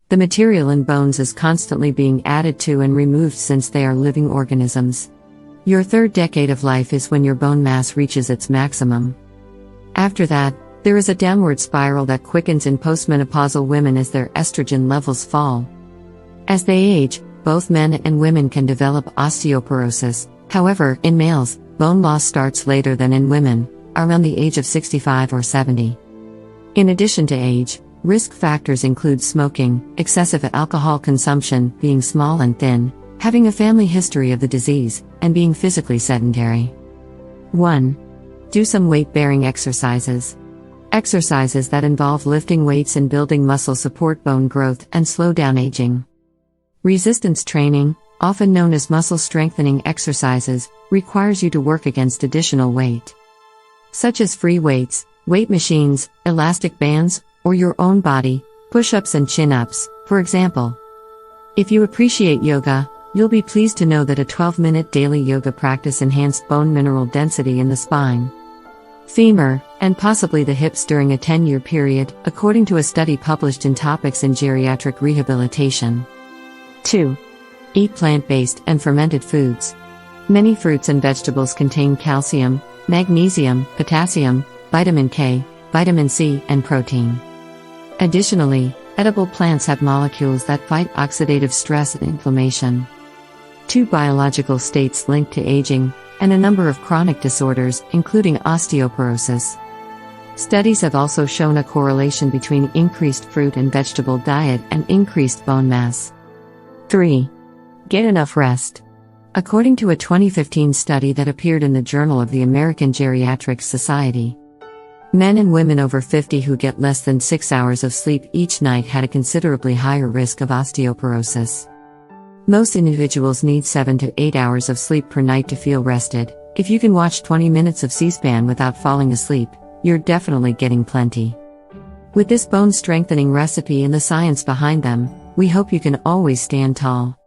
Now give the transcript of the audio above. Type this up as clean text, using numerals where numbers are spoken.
The material in bones is constantly being added to and removed since they are living organisms. Your third decade of life is when your bone mass reaches its maximum. After that, there is a downward spiral that quickens in postmenopausal women as their estrogen levels fall. As they age, both men and women can develop osteoporosis. However, in males, bone loss starts later than in women, around the age of 65 or 70. In addition to age, risk factors include smoking, excessive alcohol consumption, being small and thin, having a family history of the disease, and being physically sedentary. 1. Do some weight-bearing exercises. Exercises that involve lifting weights and building muscle support bone growth and slow down aging. Resistance training, often known as muscle strengthening exercises, requires you to work against additional weight, such as free weights, weight machines, elastic bands, or your own body, push-ups and chin-ups, for example. If you appreciate yoga, you'll be pleased to know that a 12-minute daily yoga practice enhanced bone mineral density in the spine, femur, and possibly the hips during a 10-year period, according to a study published in Topics in Geriatric Rehabilitation. 2. Eat plant-based and fermented foods. Many fruits and vegetables contain calcium, magnesium, potassium, vitamin K, vitamin C, and protein. Additionally, edible plants have molecules that fight oxidative stress and inflammation. 2 biological states linked to aging, and a number of chronic disorders, including osteoporosis. Studies have also shown a correlation between increased fruit and vegetable diet and increased bone mass. 3. Get enough rest. According to a 2015 study that appeared in the Journal of the American Geriatric Society, men and women over 50 who get less than 6 hours of sleep each night had a considerably higher risk of osteoporosis. Most individuals need 7 to 8 hours of sleep per night to feel rested. If you can watch 20 minutes of C-SPAN without falling asleep, you're definitely getting plenty. With this bone strengthening recipe and the science behind them, we hope you can always stand tall.